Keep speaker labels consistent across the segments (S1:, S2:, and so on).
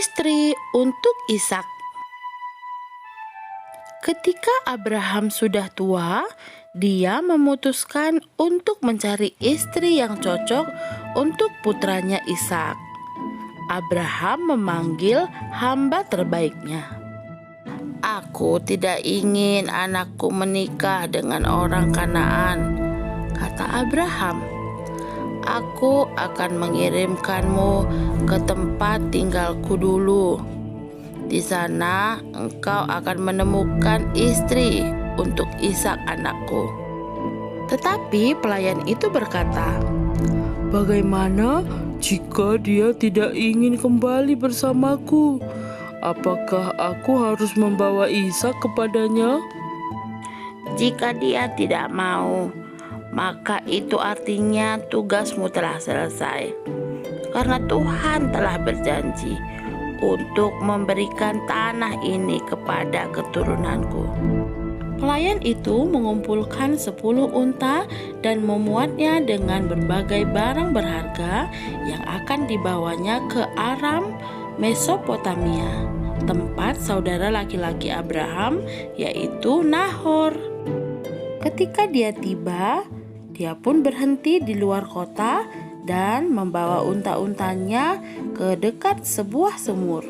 S1: istri untuk Ishak. Ketika Abraham sudah tua, dia memutuskan untuk mencari istri yang cocok untuk putranya Ishak. Abraham memanggil hamba terbaiknya. "Aku tidak ingin anakku menikah dengan orang Kanaan," kata Abraham. "Aku akan mengirimkanmu ke tempat tinggalku dulu. Di sana engkau akan menemukan istri untuk Ishak anakku." Tetapi pelayan itu berkata,
S2: Bagaimana jika dia tidak ingin kembali bersamaku? Apakah aku harus membawa Ishak kepadanya?
S1: "Jika dia tidak mau, maka itu artinya tugasmu telah selesai. Karena Tuhan telah berjanji untuk memberikan tanah ini kepada keturunanku." Pelayan itu mengumpulkan 10 unta dan memuatnya dengan berbagai barang berharga yang akan dibawanya ke Aram, Mesopotamia, tempat saudara laki-laki Abraham, yaitu Nahor. Ketika dia tiba, dia pun berhenti di luar kota dan membawa unta-untanya ke dekat sebuah sumur.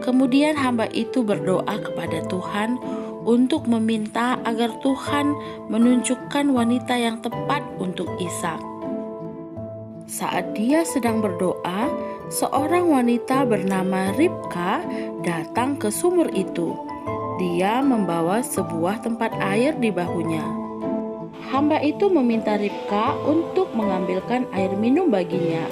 S1: Kemudian hamba itu berdoa kepada Tuhan untuk meminta agar Tuhan menunjukkan wanita yang tepat untuk Ishak. Saat dia sedang berdoa, seorang wanita bernama Ribka datang ke sumur itu. Dia membawa sebuah tempat air di bahunya. Hamba itu meminta Ribka untuk mengambilkan air minum baginya.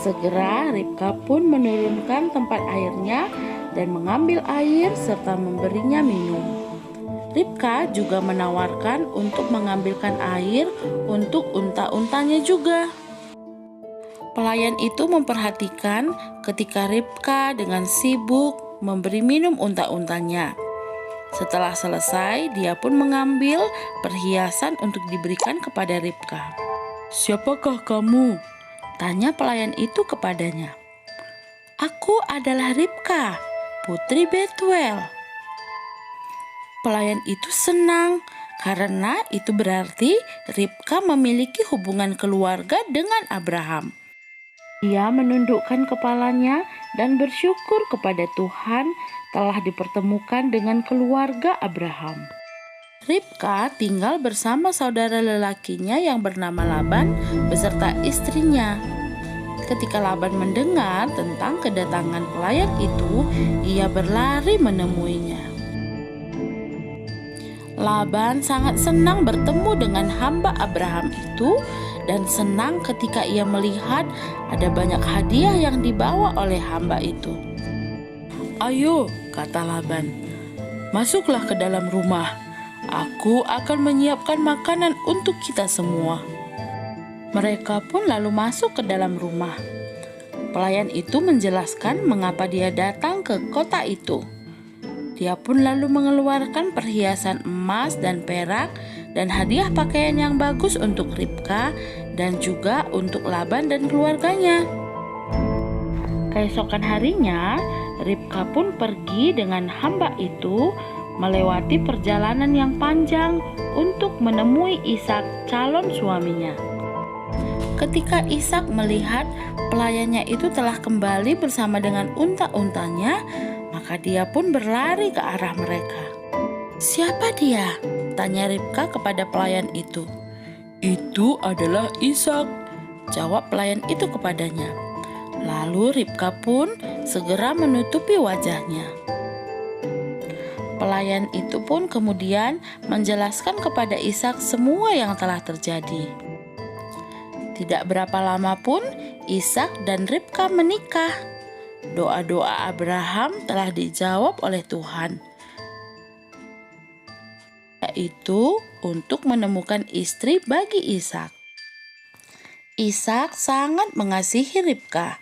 S1: Segera Ribka pun menurunkan tempat airnya dan mengambil air serta memberinya minum. Ribka juga menawarkan untuk mengambilkan air untuk unta-untanya juga. Pelayan itu memperhatikan ketika Ribka dengan sibuk memberi minum unta-untanya. Setelah selesai, dia pun mengambil perhiasan untuk diberikan kepada Ribka.
S2: Siapakah kamu?
S1: Tanya pelayan itu kepadanya. "Aku adalah Ribka, putri Betuel." Pelayan itu senang karena itu berarti Ribka memiliki hubungan keluarga dengan Abraham. Ia menundukkan kepalanya dan bersyukur kepada Tuhan telah dipertemukan dengan keluarga Abraham. Ribka tinggal bersama saudara lelakinya yang bernama Laban beserta istrinya. Ketika Laban mendengar tentang kedatangan pelayan itu, ia berlari menemuinya. Laban sangat senang bertemu dengan hamba Abraham itu dan senang ketika ia melihat ada banyak hadiah yang dibawa oleh hamba itu.
S2: Ayo, kata Laban, masuklah ke dalam rumah. Aku akan menyiapkan makanan untuk kita semua.
S1: Mereka pun lalu masuk ke dalam rumah. Pelayan itu menjelaskan mengapa dia datang ke kota itu. Dia pun lalu mengeluarkan perhiasan emas dan perak dan hadiah pakaian yang bagus untuk Ribka dan juga untuk Laban dan keluarganya. Keesokan harinya, Ribka pun pergi dengan hamba itu melewati perjalanan yang panjang untuk menemui Ishak, calon suaminya. Ketika Ishak melihat pelayannya itu telah kembali bersama dengan unta-untanya, maka dia pun berlari ke arah mereka. "Siapa dia?" tanya Ribka kepada pelayan itu.
S2: Itu adalah Ishak,
S1: jawab pelayan itu kepadanya. Lalu Ribka pun segera menutupi wajahnya. Pelayan itu pun kemudian menjelaskan kepada Ishak semua yang telah terjadi. Tidak berapa lama pun Ishak dan Ribka menikah. Doa-doa Abraham telah dijawab oleh Tuhan, yaitu untuk menemukan istri bagi Ishak. Ishak sangat mengasihi Ribka,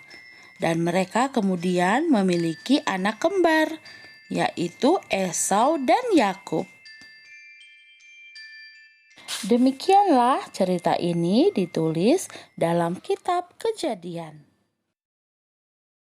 S1: dan mereka kemudian memiliki anak kembar, yaitu Esau dan Yakub. Demikianlah cerita ini ditulis dalam kitab Kejadian.